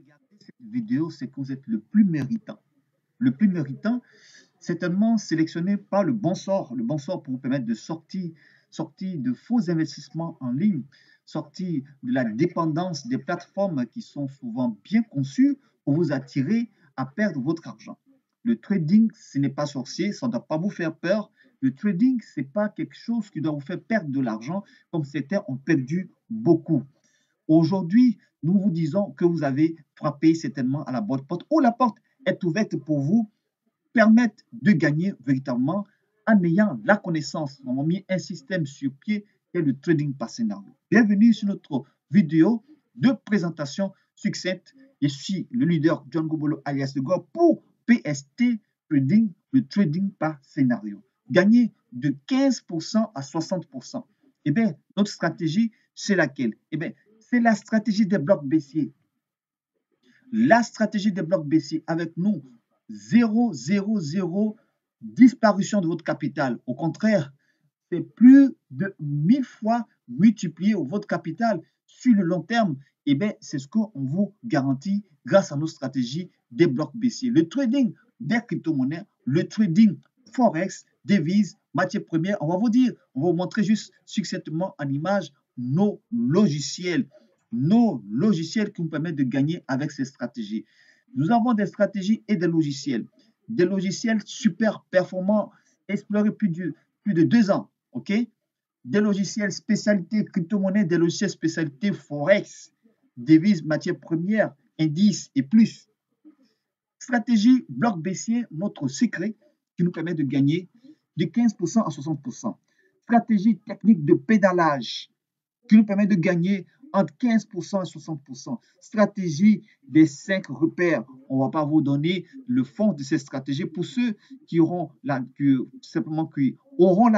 regardez cette vidéo, c'est que vous êtes le plus méritant. Le plus méritant, certainement sélectionné par le bon sort pour vous permettre de sortir de faux investissements en ligne, sortir de la dépendance des plateformes qui sont souvent bien conçues pour vous attirer à perdre votre argent. Le trading, ce n'est pas sorcier, ça ne doit pas vous faire peur. Le trading, ce n'est pas quelque chose qui doit vous faire perdre de l'argent comme certains ont perdu beaucoup. Aujourd'hui, nous vous disons que vous avez frappé certainement à la bonne porte ou la porte est ouverte pour vous permettre de gagner véritablement en ayant la connaissance. On a mis un système sur pied qui est le trading par scénario. Bienvenue sur notre vidéo de présentation succincte. Je suis le leader John Gobolo alias Le Gore pour PST Trading, le trading par scénario. Gagner de 15% à 60%. Eh bien, notre stratégie, c'est laquelle? Eh bien, c'est la stratégie des blocs baissiers. La stratégie des blocs baissiers avec nous, 0, 0, 0, disparition de votre capital. Au contraire, c'est plus de 1000 fois multiplier votre capital sur le long terme. Eh bien, c'est ce qu'on vous garantit grâce à nos stratégies des blocs baissiers. Le trading des crypto-monnaies, le trading forex, devises, matières premières, on va vous dire, on va vous montrer juste succinctement en image nos logiciels qui nous permettent de gagner avec ces stratégies. Nous avons des stratégies et des logiciels super performants, explorés plus de 2 ans, ok? Des logiciels spécialité crypto-monnaie, des logiciels spécialité forex, devises, matières premières, indices et plus. Stratégie bloc baissier, notre secret qui nous permet de gagner de 15% à 60%. Stratégie technique de pédalage qui nous permet de gagner entre 15% et 60%. Stratégie des 5 repères. On ne va pas vous donner le fond de cette stratégie pour ceux qui auront la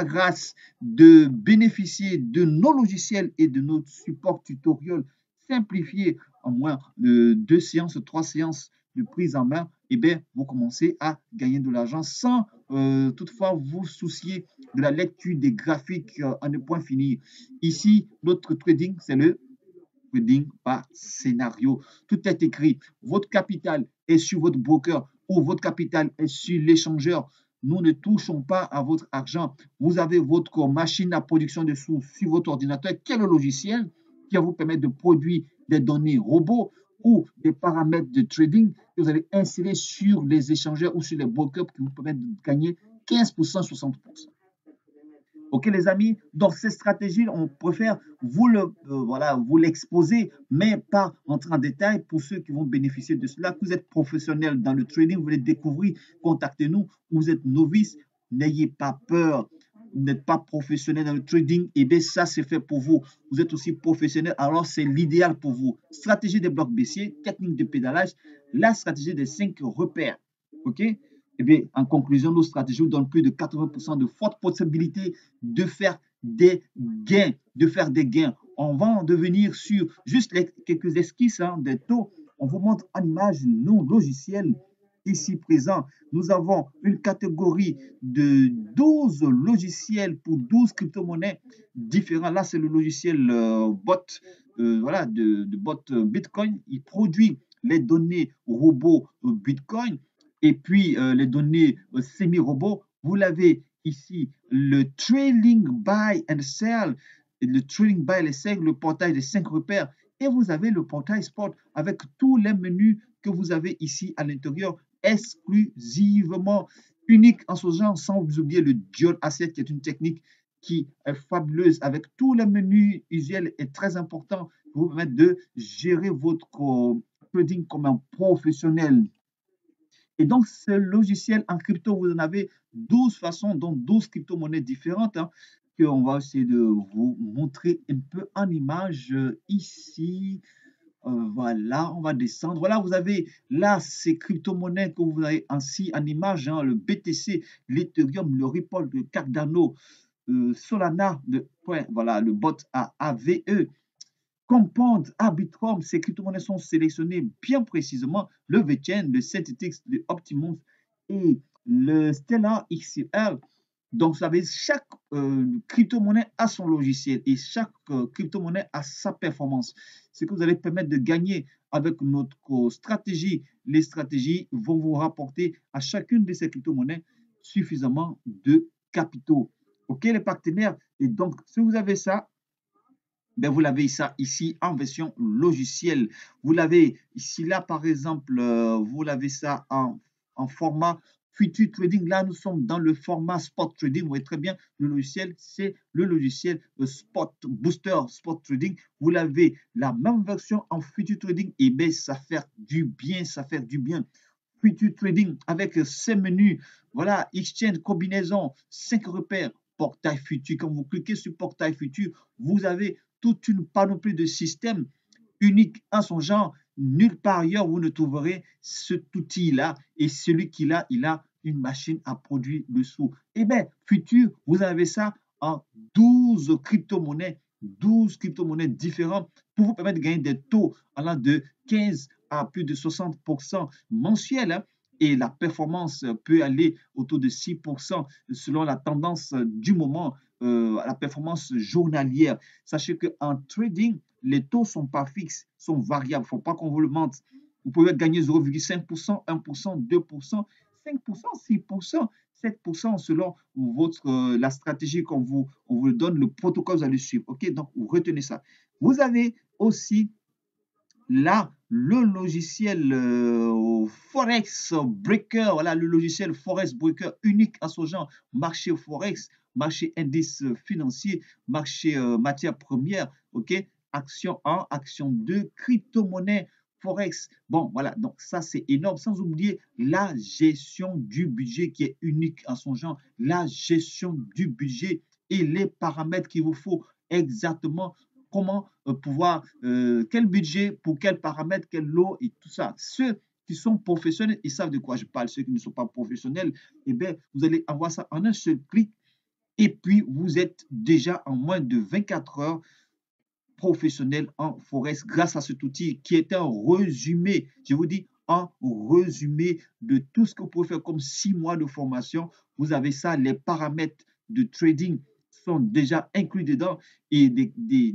grâce de bénéficier de nos logiciels et de nos supports tutoriels simplifiés en moins de 2 séances, 3 séances de prise en main. Eh bien, vous commencez à gagner de l'argent sans toutefois vous soucier de la lecture des graphiques à ne point finir. Ici, notre trading, c'est le trading par scénario. Tout est écrit. Votre capital est sur votre broker ou votre capital est sur l'échangeur. Nous ne touchons pas à votre argent. Vous avez votre machine à production de sous sur votre ordinateur. Quel est le logiciel qui va vous permettre de produire des données robots ou des paramètres de trading que vous allez insérer sur les échangeurs ou sur les brokers qui vous permettent de gagner 15%, 60%. Ok les amis, donc cette stratégie, on préfère vous l'exposer, mais pas entrer en détail pour ceux qui vont bénéficier de cela. Que vous êtes professionnel dans le trading, vous voulez découvrir, contactez-nous. Vous êtes novice, n'ayez pas peur. Vous n'êtes pas professionnel dans le trading, et bien ça c'est fait pour vous. Vous êtes aussi professionnel, alors c'est l'idéal pour vous. Stratégie des blocs baissiers, technique de pédalage, la stratégie des 5 repères. Ok? Eh bien, en conclusion, nos stratégies vous donnent plus de 80% de fortes possibilités de faire des gains. On va en devenir sur juste quelques esquisses des taux. On vous montre en image nos logiciels ici présents. Nous avons une catégorie de 12 logiciels pour 12 crypto-monnaies différents. Là, c'est le logiciel bot, de bot Bitcoin. Il produit les données robots Bitcoin et puis les données semi-robots. Vous l'avez ici, le trading buy and sell, le trading buy and sell, le portail des 5 repères. Et vous avez le portail sport avec tous les menus que vous avez ici à l'intérieur, exclusivement unique en ce genre, sans vous oublier le Diode Asset qui est une technique qui est fabuleuse avec tous les menus usuels et très important pour vous permettre de gérer votre trading comme un professionnel. Et donc, ce logiciel en crypto, vous en avez 12 façons, donc 12 crypto-monnaies différentes qu'on va essayer de vous montrer un peu en image ici. Voilà, on va descendre. Voilà, vous avez là ces crypto-monnaies que vous avez ainsi en image, le BTC, l'Ethereum, le Ripple, le Cardano, Solana, le bot AVE. Compound, Arbitrum, ces crypto-monnaies sont sélectionnées bien précisément. Le VeChain, le Synthetix, le Optimus et le Stellar XCL. Donc, vous savez, chaque crypto-monnaie a son logiciel et chaque crypto-monnaie a sa performance. Ce que vous allez permettre de gagner avec notre stratégie. Les stratégies vont vous rapporter à chacune de ces crypto-monnaies suffisamment de capitaux. OK, les partenaires? Et donc, si vous avez ça, ben, vous l'avez ça ici en version logicielle. Vous l'avez ici, là, par exemple, vous l'avez ça en format Future Trading. Là, nous sommes dans le format Spot Trading. Vous voyez très bien, le logiciel, c'est le logiciel Spot Booster Spot Trading. Vous l'avez la même version en Future Trading. Et bien, ça fait du bien, ça fait du bien. Future Trading avec ces menus, voilà, Exchange, combinaison, 5 repères, portail futur. Quand vous cliquez sur portail futur, vous avez toute une panoplie de systèmes uniques en son genre. Nulle part ailleurs vous ne trouverez cet outil-là. Et celui qui l'a, il a une machine à produire le sous. Eh bien, futur, vous avez ça en 12 crypto-monnaies, 12 crypto-monnaies différentes pour vous permettre de gagner des taux allant de 15 à plus de 60% mensuels. Hein, et la performance peut aller autour de 6% selon la tendance du moment, la performance journalière. Sachez qu'en trading, les taux ne sont pas fixes, sont variables. Il ne faut pas qu'on vous le mente. Vous pouvez gagner 0,5%, 1%, 2%, 5%, 6%, 7% selon la stratégie qu'on on vous donne, le protocole que vous allez suivre. OK, donc vous retenez ça. Vous avez aussi là le logiciel Forex Breaker, voilà le logiciel Forex Breaker unique à son genre, marché Forex, marché indice financier, marché matières premières, ok, action 1, action 2, crypto-monnaie, Forex. Bon, voilà, donc ça c'est énorme, sans oublier la gestion du budget qui est unique à son genre, la gestion du budget et les paramètres qu'il vous faut exactement comment pouvoir, quel budget, pour quels paramètres, quel lot et tout ça. Ceux qui sont professionnels, ils savent de quoi je parle. Ceux qui ne sont pas professionnels, eh bien, vous allez avoir ça en un seul clic et puis vous êtes déjà en moins de 24 heures professionnel en Forex grâce à cet outil qui est un résumé, je vous dis, un résumé de tout ce que vous pouvez faire comme 6 mois de formation. Vous avez ça, les paramètres de trading sont déjà inclus dedans et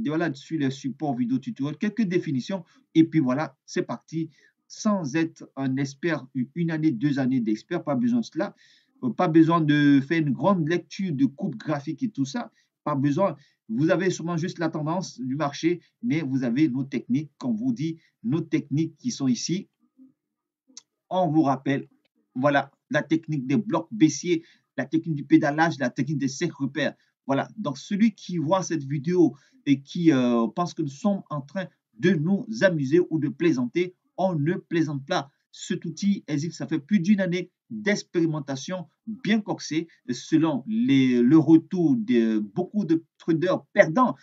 voilà, sur les supports vidéo tutoriels, quelques définitions et puis voilà, c'est parti. Sans être un expert, une année, 2 années d'expert, pas besoin de cela. Pas besoin de faire une grande lecture de coupe graphique et tout ça. Pas besoin. Vous avez sûrement juste la tendance du marché, mais vous avez nos techniques, comme vous dit, nos techniques qui sont ici. On vous rappelle, voilà, la technique des blocs baissiers, la technique du pédalage, la technique des 5 repères. Voilà, donc celui qui voit cette vidéo et qui pense que nous sommes en train de nous amuser ou de plaisanter, on ne plaisante pas. Cet outil existe, ça fait plus d'une année d'expérimentation bien coxée selon le retour de beaucoup de traders perdants.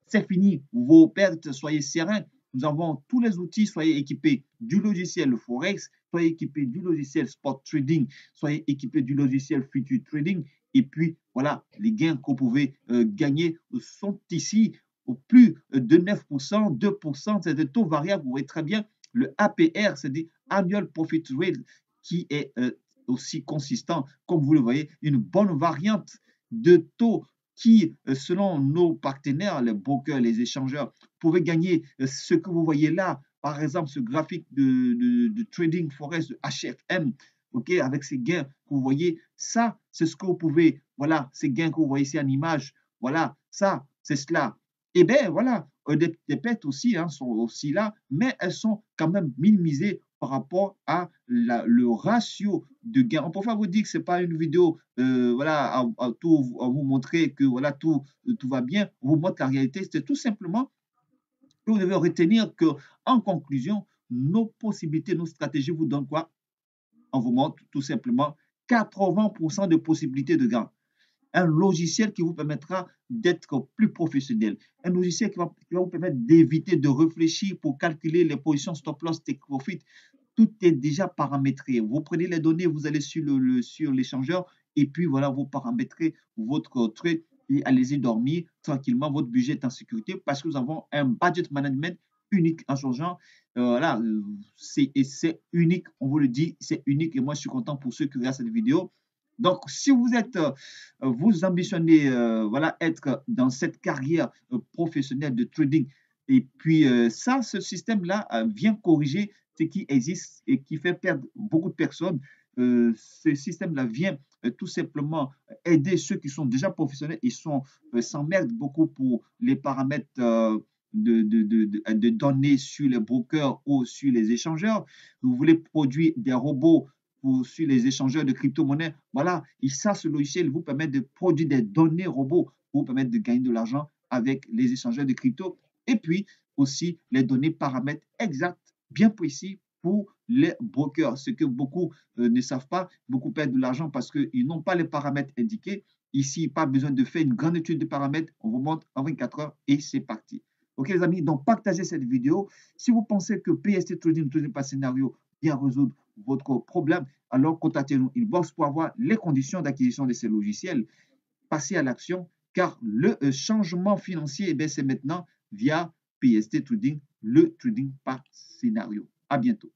C'est fini, vos pertes, soyez sereins. Nous avons tous les outils, soyez équipés du logiciel Forex, soyez équipés du logiciel Spot Trading, soyez équipés du logiciel Future Trading. Et puis, voilà, les gains que vous pouvez gagner sont ici au plus de 9%, 2%, c'est des taux variables. Vous voyez très bien le APR, c'est-à-dire Annual Profit Rate, qui est aussi consistant, comme vous le voyez, une bonne variante de taux qui, selon nos partenaires, les brokers, les échangeurs, pouvaient gagner ce que vous voyez là, par exemple, ce graphique de Trading Forex de HFM, ok, avec ces gains que vous voyez, ça, c'est ce que vous pouvez, voilà, ces gains que vous voyez ici en image, voilà, ça, c'est cela. Et bien, voilà, des pertes aussi sont aussi là, mais elles sont quand même minimisées par rapport à le ratio de gains. On peut pas vous dire que ce n'est pas une vidéo voilà, à vous montrer que voilà, tout va bien. On vous montre la réalité. C'est tout simplement que vous devez retenir que, en conclusion, nos possibilités, nos stratégies vous donnent quoi? On vous montre tout simplement 80% de possibilités de gains. Un logiciel qui vous permettra d'être plus professionnel. Un logiciel qui va vous permettre d'éviter de réfléchir pour calculer les positions stop loss, take profit. Tout est déjà paramétré. Vous prenez les données, vous allez sur l'échangeur et puis voilà, vous paramétrez votre trade et allez-y dormir tranquillement. Votre budget est en sécurité parce que nous avons un budget management unique en son genre. Voilà, c'est unique, on vous le dit, c'est unique et moi je suis content pour ceux qui regardent cette vidéo. Donc, si vous êtes, vous ambitionnez, voilà, être dans cette carrière professionnelle de trading, et puis ça, ce système-là vient corriger ce qui existe et qui fait perdre beaucoup de personnes. Ce système-là vient tout simplement aider ceux qui sont déjà professionnels. Ils s'emmerdent beaucoup pour les paramètres de données sur les brokers ou sur les échangeurs. Vous voulez produire des robots sur les échangeurs de crypto-monnaies. Voilà, et ça, ce logiciel vous permet de produire des données robots pour vous permettre de gagner de l'argent avec les échangeurs de crypto. Et puis aussi les données paramètres exacts, bien précis pour les brokers. Ce que beaucoup ne savent pas, beaucoup perdent de l'argent parce qu'ils n'ont pas les paramètres indiqués. Ici, pas besoin de faire une grande étude de paramètres. On vous montre en 24 heures et c'est parti. Ok les amis, donc partagez cette vidéo. Si vous pensez que PST Trading, Trading par scénario, vient résoudre votre problème, alors contactez-nous inbox pour avoir les conditions d'acquisition de ces logiciels. Passez à l'action car le changement financier, c'est maintenant via PST Trading, le trading par scénario. À bientôt.